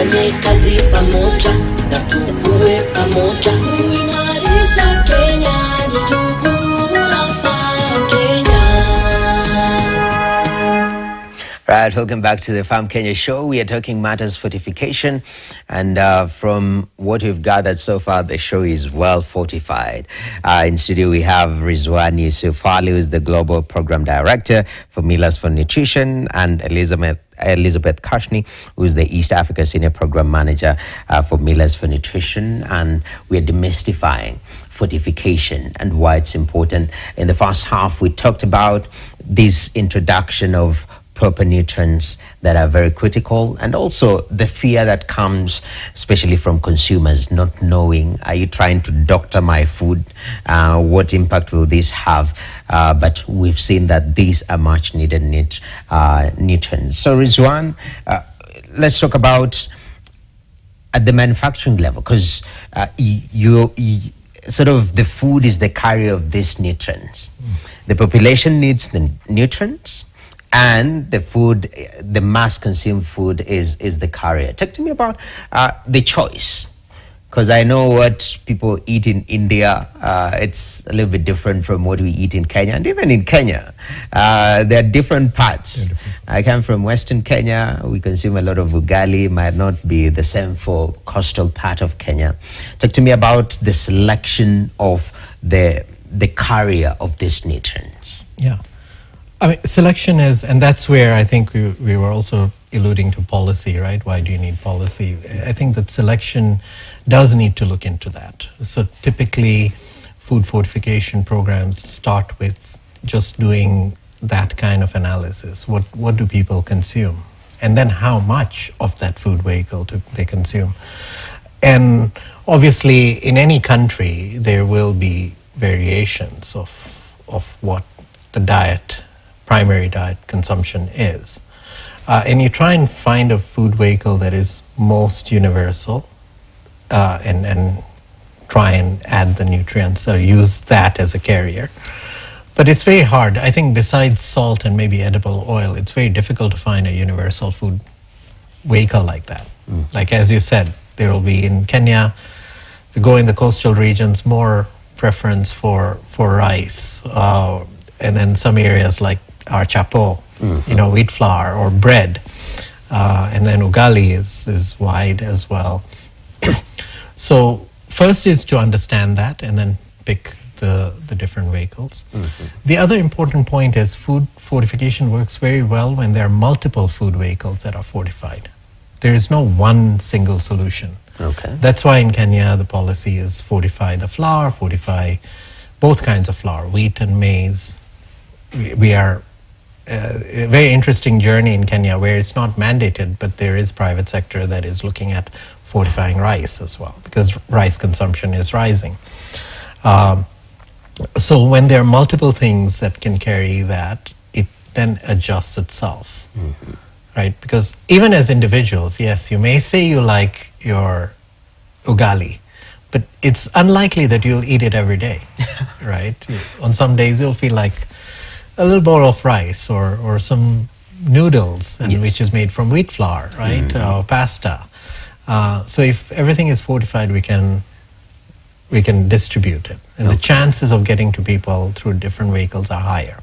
tufanye kazi pamoja na tukue pamoja. Kuimarisha Kenya ni jukumu la Farm Kenya. Right, welcome back to the Farm Kenya show. We are talking matters fortification, and from what we've gathered so far, the show is well fortified. In studio, we have Rizwan Yusuf Ali, who is the Global Program Director for Millers for Nutrition, and Elizabeth Kashni, who is the East Africa Senior Program Manager for Millers for Nutrition. And we are demystifying fortification and why it's important. In the first half, we talked about this introduction of proper nutrients that are very critical, and also the fear that comes especially from consumers not knowing, are you trying to doctor my food? What impact will this have? But we've seen that these are much needed nutrients. So Rizwan, let's talk about at the manufacturing level, because you sort of the food is the carrier of these nutrients. The population needs the nutrients, and the food, the mass consumed food is the carrier. Talk to me about the choice, because I know what people eat in India, it's a little bit different from what we eat in Kenya, and even in Kenya, there are different parts. I come from Western Kenya, we consume a lot of ugali, might not be the same for coastal part of Kenya. Talk to me about the selection of the carrier of these nutrients. Yeah. I mean, selection is, and that's where I think we were also alluding to policy, right? Why do you need policy? I think that selection does need to look into that. So typically, food fortification programs start with just doing that kind of analysis. What do people consume? And then how much of that food vehicle they consume? And obviously, in any country, there will be variations of what the primary diet consumption is. And you try and find a food vehicle that is most universal and try and add the nutrients or use that as a carrier. But it's very hard. I think besides salt and maybe edible oil, it's very difficult to find a universal food vehicle like that. Like as you said, there will be in Kenya, if you go in the coastal regions, more preference for rice. And then some areas like our chapo, wheat flour or bread, and then ugali is wide as well. So first is to understand that, and then pick the different vehicles. The other important point is food fortification works very well when there are multiple food vehicles that are fortified. There is no one single solution. Okay. That's why in Kenya the policy is fortify the flour, fortify both kinds of flour, wheat and maize. We are a very interesting journey in Kenya where it's not mandated, but there is private sector that is looking at fortifying rice as well, because rice consumption is rising. So when there are multiple things that can carry that, it then adjusts itself, right? Because even as individuals, yes, you may say you like your ugali, but it's unlikely that you'll eat it every day, right? On some days you'll feel like a little bowl of rice or some noodles, and which is made from wheat flour, right? Or pasta. So if everything is fortified, we can distribute it, and the chances of getting to people through different vehicles are higher.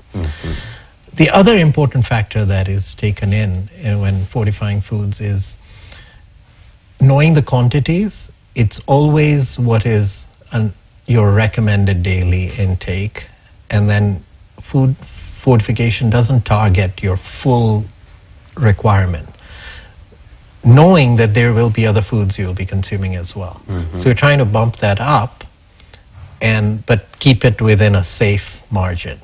The other important factor that is taken in when fortifying foods is knowing the quantities. It's always what is your recommended daily intake, and then food fortification doesn't target your full requirement, knowing that there will be other foods you will be consuming as well. So we're trying to bump that up, but keep it within a safe margin.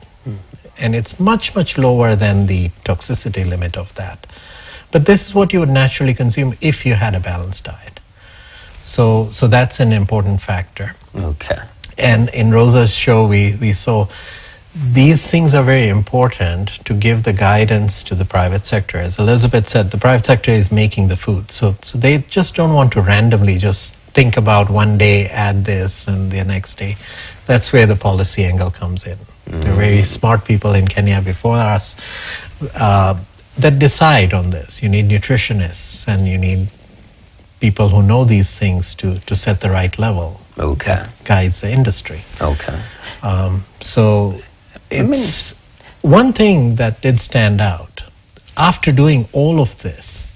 And it's much, much lower than the toxicity limit of that. But this is what you would naturally consume if you had a balanced diet. So that's an important factor. Okay. And in Rosa's show, we saw these things are very important to give the guidance to the private sector. As Elizabeth said, the private sector is making the food. So they just don't want to randomly just think about one day, add this, and the next day. That's where the policy angle comes in. There are very smart people in Kenya before us that decide on this. You need nutritionists, and you need people who know these things to set the right level that guides the industry. So it's one thing that did stand out. After doing all of this,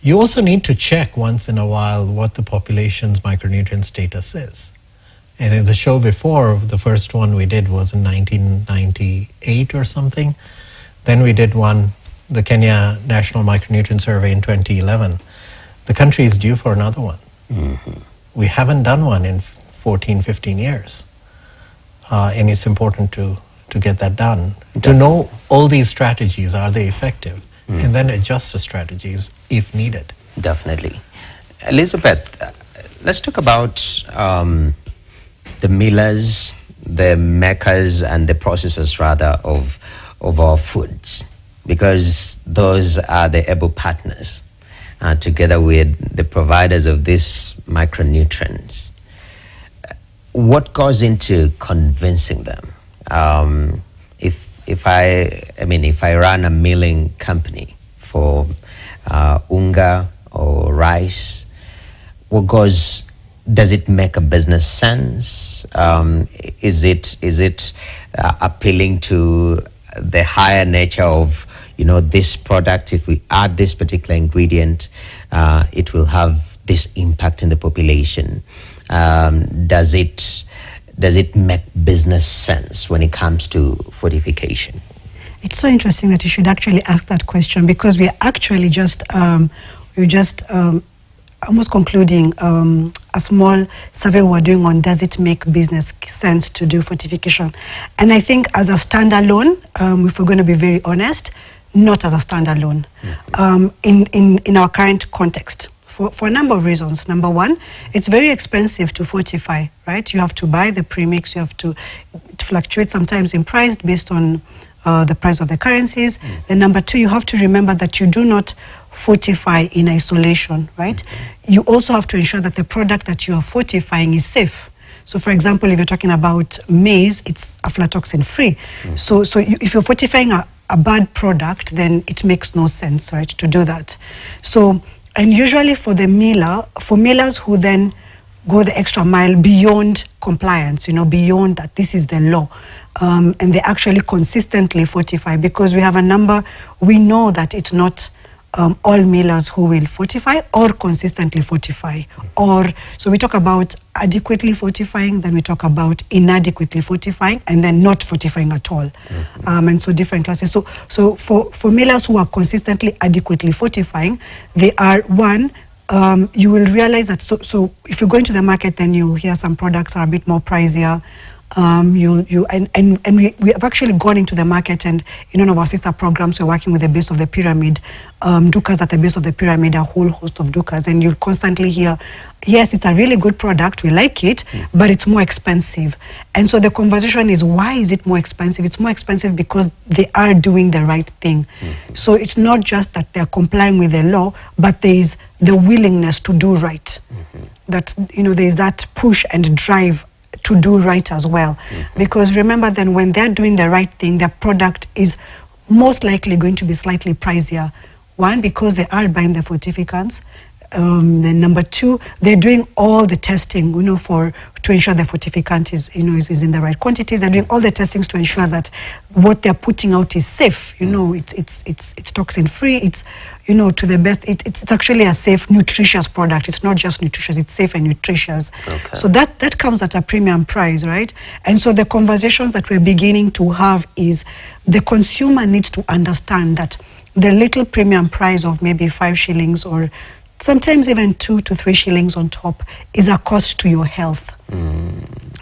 you also need to check once in a while what the population's micronutrient status is. And in the show before, the first one we did was in 1998 or something. Then we did one, the Kenya National Micronutrient Survey in 2011. The country is due for another one. We haven't done one in 14, 15 years. And it's important to get that done. To know all these strategies, are they effective? And then adjust the strategies if needed. Definitely. Elizabeth, let's talk about the millers, the makers, and the processors, rather, of our foods, because those are the able partners, together with the providers of these micronutrients. What goes into convincing them? If I run a milling company for unga or rice, does it make a business sense? Is it appealing to the higher nature of this product? If we add this particular ingredient, it will have this impact in the population. Does it make business sense when it comes to fortification? It's so interesting that you should actually ask that question, because we are actually just almost concluding a small survey we're doing on does it make business sense to do fortification. And I think as a standalone, if we're going to be very honest, not as a standalone in our current context. For a number of reasons. Number one, it's very expensive to fortify, right? You have to buy the premix, you have to fluctuate sometimes in price based on the price of the currencies. And number two, you have to remember that you do not fortify in isolation, right? You also have to ensure that the product that you are fortifying is safe. So for example, if you're talking about maize, it's aflatoxin free. So if you're fortifying a bad product, then it makes no sense, right, to do that. So, and usually for millers who then go the extra mile beyond compliance, beyond that this is the law, and they actually consistently fortify, because we have a number, we know that it's not all millers who will fortify or consistently fortify. So we talk about adequately fortifying, then we talk about inadequately fortifying, and then not fortifying at all. And so different classes. So for millers who are consistently adequately fortifying, they are one, you will realize that, so if you go into the market, then you'll hear some products are a bit more pricier. We have actually gone into the market, and in one of our sister programs, we're working with the base of the pyramid, dukas at the base of the pyramid, a whole host of dukas, and you'll constantly hear, yes, it's a really good product, we like it, but it's more expensive. And so the conversation is, why is it more expensive? It's more expensive because they are doing the right thing. So it's not just that they're complying with the law, but there is the willingness to do right. That, there is that push and drive to do right as well. Because remember, then when they're doing the right thing, their product is most likely going to be slightly pricier. One, because they are buying the fortificants. Then number two, they're doing all the testing, to ensure the fortificant is in the right quantities. They're doing all the testings to ensure that what they're putting out is safe. It's toxin free. It's to the best. It's actually a safe, nutritious product. It's not just nutritious. It's safe and nutritious. Okay. So that comes at a premium price, right? And so the conversations that we're beginning to have is the consumer needs to understand that the little premium price of maybe 5 shillings or sometimes even 2 to 3 shillings on top is a cost to your health,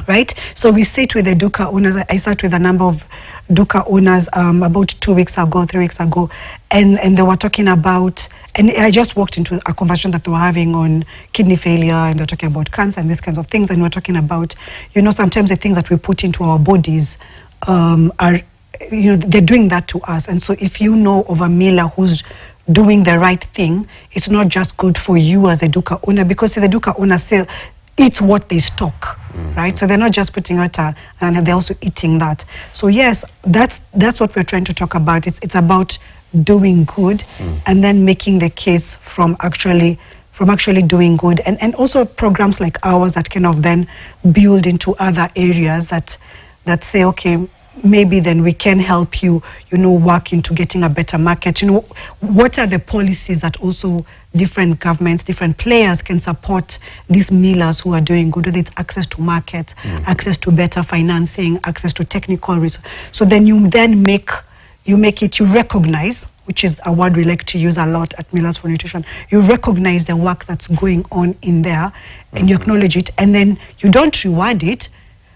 right? So we sit with the duka owners. I sat with a number of duka owners about 3 weeks ago, and they were talking about, and I just walked into a conversation that they were having on kidney failure, and they're talking about cancer and these kinds of things, and we're talking about, sometimes the things that we put into our bodies are, they're doing that to us. And so if you know of a miller who's doing the right thing, it's not just good for you as a duka owner, because the duka owner eats what they stock, right? So they're not just putting out and they're also eating that. So yes, that's what we're trying to talk about. It's about doing good and then making the case from actually from actually doing good, and also programs like ours that kind of then build into other areas that say, okay, maybe then we can help you, work into getting a better market. What are the policies that also different governments, different players can support these millers who are doing good, whether it's access to market, access to better financing, access to technical resources. So then you recognize, which is a word we like to use a lot at Millers for Nutrition, you recognize the work that's going on in there, and you acknowledge it, and then you don't reward it,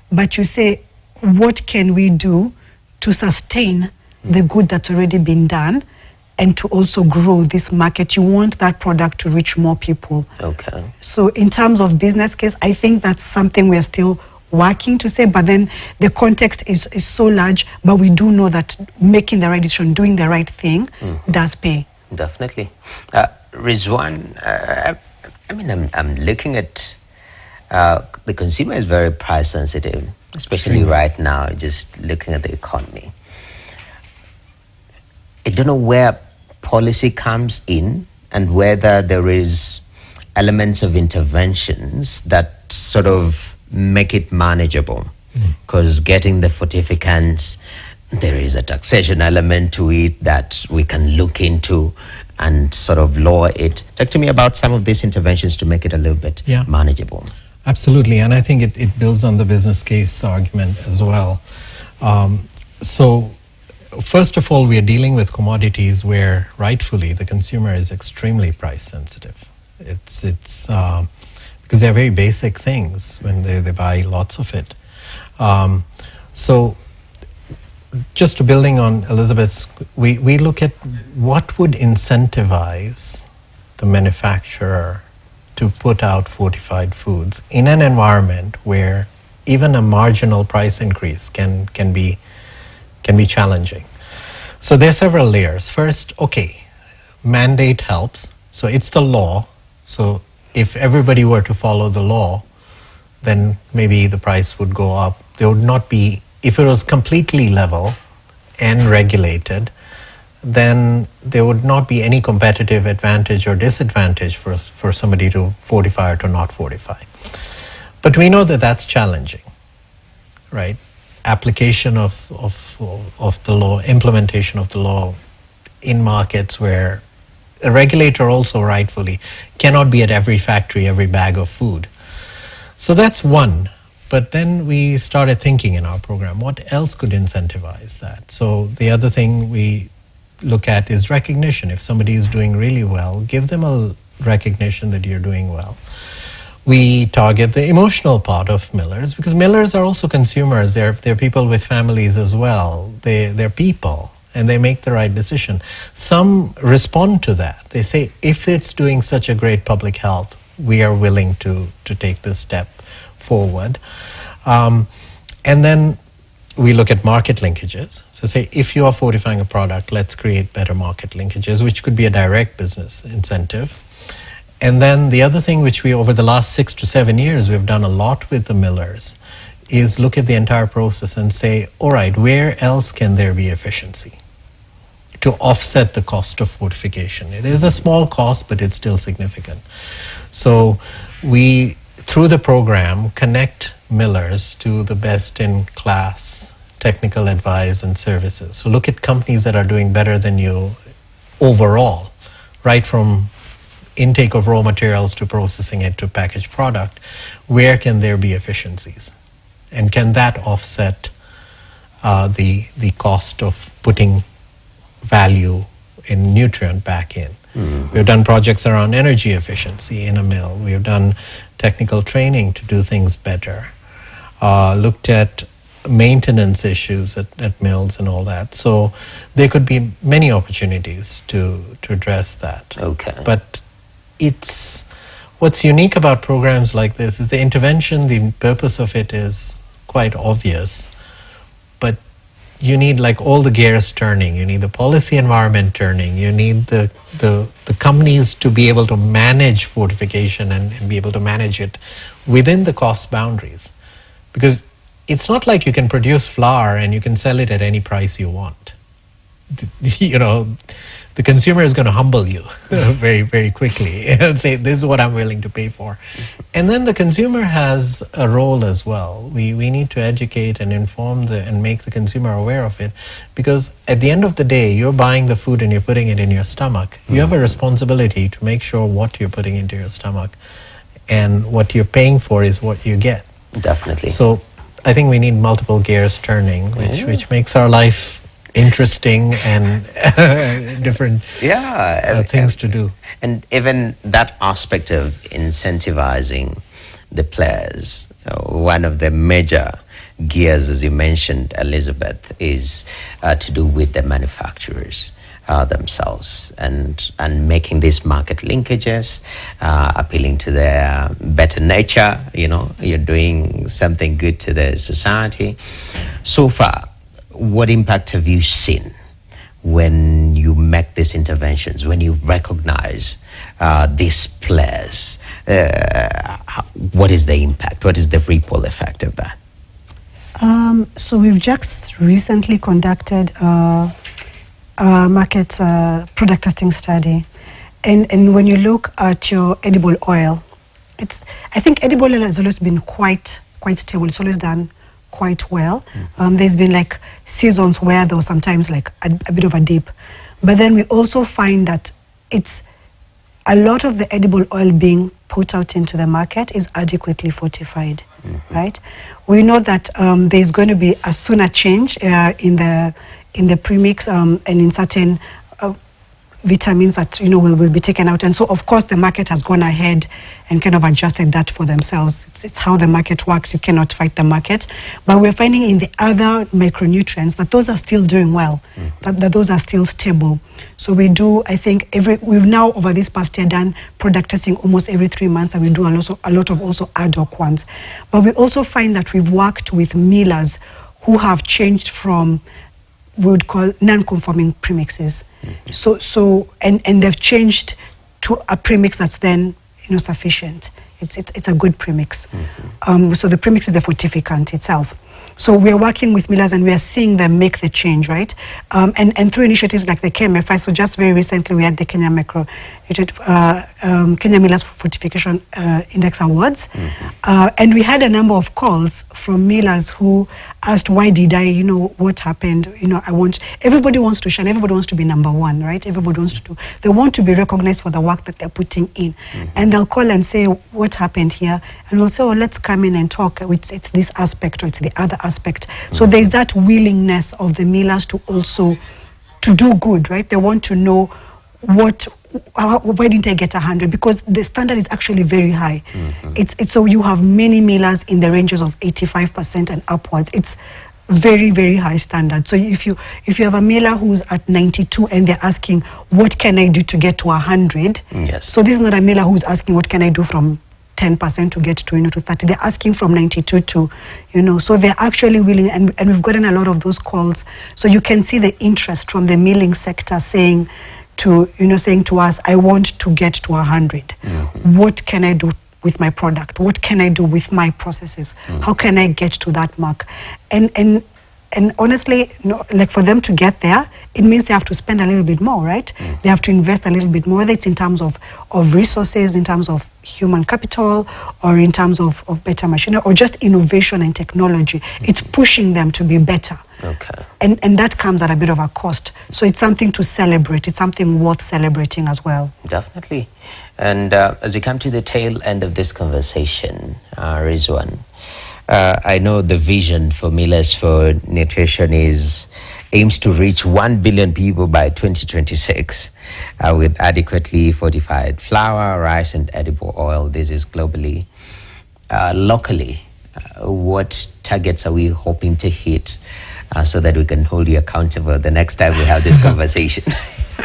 but you say, what can we do to sustain the good that's already been done and to also grow this market? You want that product to reach more people. Okay. So in terms of business case, I think that's something we're still working to say, but then the context is so large, but we do know that making the right decision, doing the right thing does pay. Definitely. Rizwan, I'm looking at the consumer is very price sensitive, especially right now, just looking at the economy. I don't know where policy comes in and whether there is elements of interventions that sort of make it manageable. Because getting the fortificants, there is a taxation element to it that we can look into and sort of lower it. Talk to me about some of these interventions to make it a little bit manageable. Absolutely, and I think it builds on the business case argument as well. So first of all, we are dealing with commodities where rightfully the consumer is extremely price sensitive. It's because they're very basic things when they buy lots of it. So just building on Elizabeth's, we look at what would incentivize the manufacturer to put out fortified foods in an environment where even a marginal price increase can be challenging. So there are several layers. First, okay, mandate helps. So it's the law. So if everybody were to follow the law, then maybe the price would go up. There would not be, if it was completely level and regulated, then there would not be any competitive advantage or disadvantage for somebody to fortify or to not fortify. But we know that that's challenging, right? Application of the law, implementation of the law in markets where a regulator also rightfully cannot be at every factory, every bag of food. So that's one. But then we started thinking in our program, what else could incentivize that? So the other thing we look at is recognition. If somebody is doing really well, give them a recognition that you're doing well. We target the emotional part of millers because millers are also consumers. They're people with families as well. They're people and they make the right decision. Some respond to that. They say, if it's doing such a great public health, we are willing to take this step forward. And then we look at market linkages. So say, if you are fortifying a product, let's create better market linkages, which could be a direct business incentive. And then the other thing which we, over the last 6 to 7 years, we've done a lot with the millers, is look at the entire process and say, all right, where else can there be efficiency to offset the cost of fortification? It is a small cost, but it's still significant. So we, through the program, connect millers to the best-in-class technical advice and services. So look at companies that are doing better than you overall, right from intake of raw materials to processing it to packaged product. Where can there be efficiencies? And can that offset the cost of putting value in nutrient back in? We've done projects around energy efficiency in a mill. We've done technical training to do things better. Looked at maintenance issues at mills and all that. So there could be many opportunities to address that. Okay. But it's what's unique about programs like this is the intervention, the purpose of it is quite obvious, but you need like all the gears turning. You need the policy environment turning. You need the companies to be able to manage fortification and be able to manage it within the cost boundaries. Because it's not like you can produce flour and you can sell it at any price you want. You know, the consumer is going to humble you very, very quickly and say, this is what I'm willing to pay for. And then the consumer has a role as well. We need to educate and inform and make the consumer aware of it, because at the end of the day, you're buying the food and you're putting it in your stomach. You have a responsibility to make sure what you're putting into your stomach and what you're paying for is what you get. Definitely. So I think we need multiple gears turning, which makes our life interesting and different things to do. And even that aspect of incentivizing the players, one of the major gears, as you mentioned, Elizabeth, is to do with the manufacturers themselves and making these market linkages, appealing to their better nature. You're doing something good to the society. So far, what impact have you seen when you make these interventions, when you recognize these players? What is the impact? What is the ripple effect of that? So we've just recently conducted a market product testing study, and when you look at your edible oil, I think edible oil has always been quite stable. It's always done quite well. There's been like seasons where there was sometimes like a bit of a dip, but then we also find that it's a lot of the edible oil being put out into the market is adequately fortified, right? We know that there's going to be a sooner change in the premix and in certain vitamins that will be taken out, and so of course the market has gone ahead and kind of adjusted that for themselves. It's how the market works. You cannot fight the market, but we're finding in the other micronutrients that those are still doing well, that those are still stable. So we do, I think, we've now over this past year done product testing almost every 3 months, and we do a lot of also ad hoc ones. But we also find that we've worked with millers who have changed from, we would call, non-conforming premixes. So they've changed to a premix that's then sufficient. It's a good premix. So the premix is the fortificant itself. So we're working with millers and we are seeing them make the change, right? And through initiatives like the KMFI. So just very recently we had the Kenya Kenya Millers Fortification Index Awards, and we had a number of calls from millers who asked, why did I, what happened? Everybody wants to shine, everybody wants to be number one, right? Everybody wants to they want to be recognized for the work that they're putting in. And they'll call and say, what happened here? And we'll say, let's come in and talk. It's this aspect or it's the other aspect. So there's that willingness of the millers to also to do good, right? They want to know why didn't I get 100? Because the standard is actually very high. It's so you have many millers in the ranges of 85% and upwards. It's very, very high standard. So if you have a miller who's at 92 and they're asking, what can I do to get to 100? Yes. So this is not a miller who's asking, what can I do from 10% to get to to 30. They're asking from 92 to so they're actually willing, and we've gotten a lot of those calls. So you can see the interest from the milling sector saying to us, I want to get to 100. What can I do with my product? What can I do with my processes? How can I get to that mark? And honestly, like for them to get there, it means they have to spend a little bit more, right? They have to invest a little bit more, whether it's in terms of resources, in terms of human capital, or in terms of better machinery, or just innovation and technology. It's pushing them to be better. Okay. And that comes at a bit of a cost. So it's something to celebrate. It's something worth celebrating as well. Definitely. And as we come to the tail end of this conversation, Rizwan, I know the vision for Millers for Nutrition aims to reach 1 billion people by 2026 with adequately fortified flour, rice, and edible oil. This is globally. Locally, what targets are we hoping to hit so that we can hold you accountable the next time we have this conversation?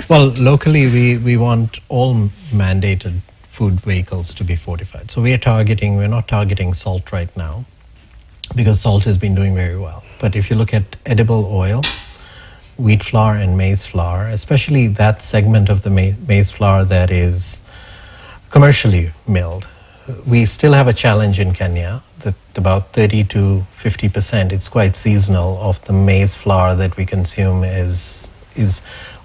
Well, locally, we want all mandated food vehicles to be fortified. So we're not targeting salt right now, because salt has been doing very well. But if you look at edible oil, wheat flour and maize flour, especially that segment of the maize flour that is commercially milled, we still have a challenge in Kenya that about 30 to 50%, it's quite seasonal, of the maize flour that we consume is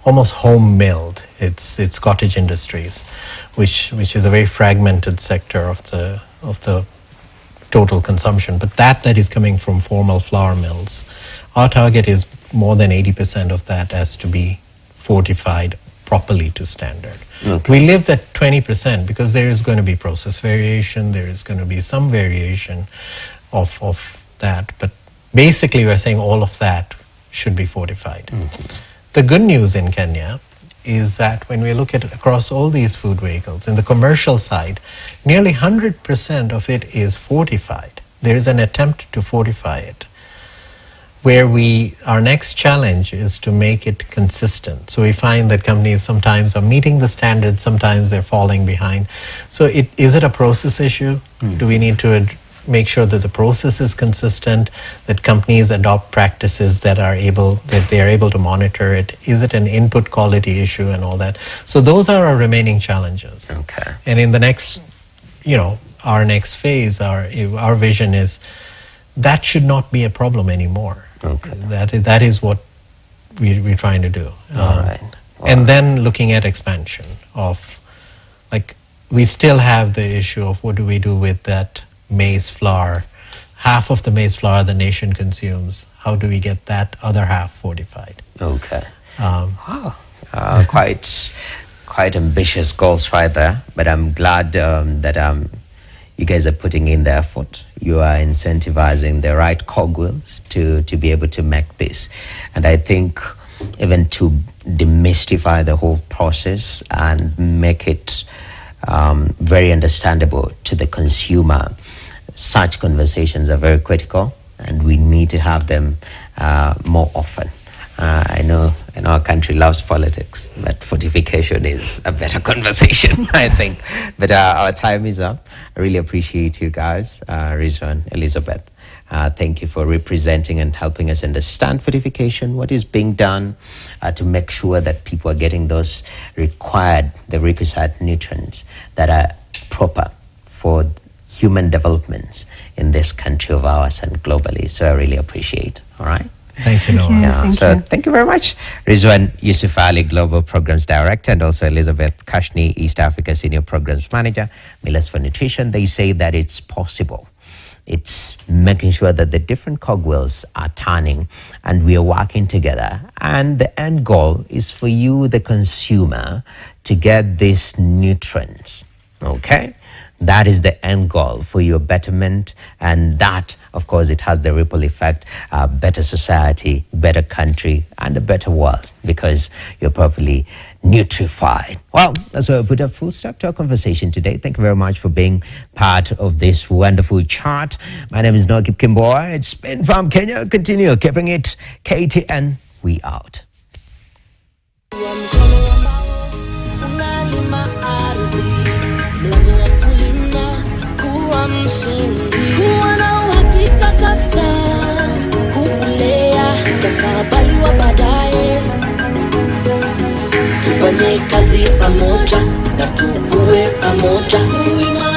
almost home milled. It's cottage industries, which is a very fragmented sector of the total consumption. But that is coming from formal flour mills. Our target is more than 80% of that has to be fortified properly to standard. Okay. We lived at 20% because there is going to be process variation, there is going to be some variation of that, but basically we're saying all of that should be fortified. Mm-hmm. The good news in Kenya is that when we look at across all these food vehicles, in the commercial side, nearly 100% of it is fortified. There is an attempt to fortify it, where our next challenge is to make it consistent. So we find that companies sometimes are meeting the standards, sometimes they're falling behind. So is it a process issue? Do we need to make sure that the process is consistent, that companies adopt practices that they are able to monitor it? Is it an input quality issue and all that? So those are our remaining challenges. Okay. And in the next, our next phase, our vision is that should not be a problem anymore. Okay. That is what we're trying to do. All right. And then looking at expansion of, we still have the issue of what do we do with that maize flour. Half of the maize flour the nation consumes. How do we get that other half fortified? Okay. Quite ambitious goals right there. But I'm glad that you guys are putting in the effort. You are incentivizing the right cogwheels to be able to make this. And I think even to demystify the whole process and make it very understandable to the consumer, such conversations are very critical, and we need to have them more often. I know our country loves politics, but fortification is a better conversation, I think. But our time is up. I really appreciate you guys, Rizwan, Elizabeth. Thank you for representing and helping us understand fortification, what is being done to make sure that people are getting the requisite nutrients that are proper for human developments in this country of ours and globally. So I really appreciate. All right. Thank you, Noah. Thank you very much. Rizwan Yusuf Ali, Global Programs Director, and also Elizabeth Kashni, East Africa Senior Programs Manager, Millers for Nutrition. They say that it's possible. It's making sure that the different cogwheels are turning and we are working together. And the end goal is for you, the consumer, to get these nutrients. Okay? That is the end goal for your betterment, and that, of course, it has the ripple effect, better society, better country, and a better world because you're properly nutrified. Well, that's where we put a full stop to our conversation today. Thank you very much for being part of this wonderful chat. My name is Noah Kimboy. It's been from Kenya. Continue keeping it KTN. We out. Kuwa na uhakika sasa, kukulea mustakabali wa baadaye. Tufanye kazi pamoja na tukue pamoja.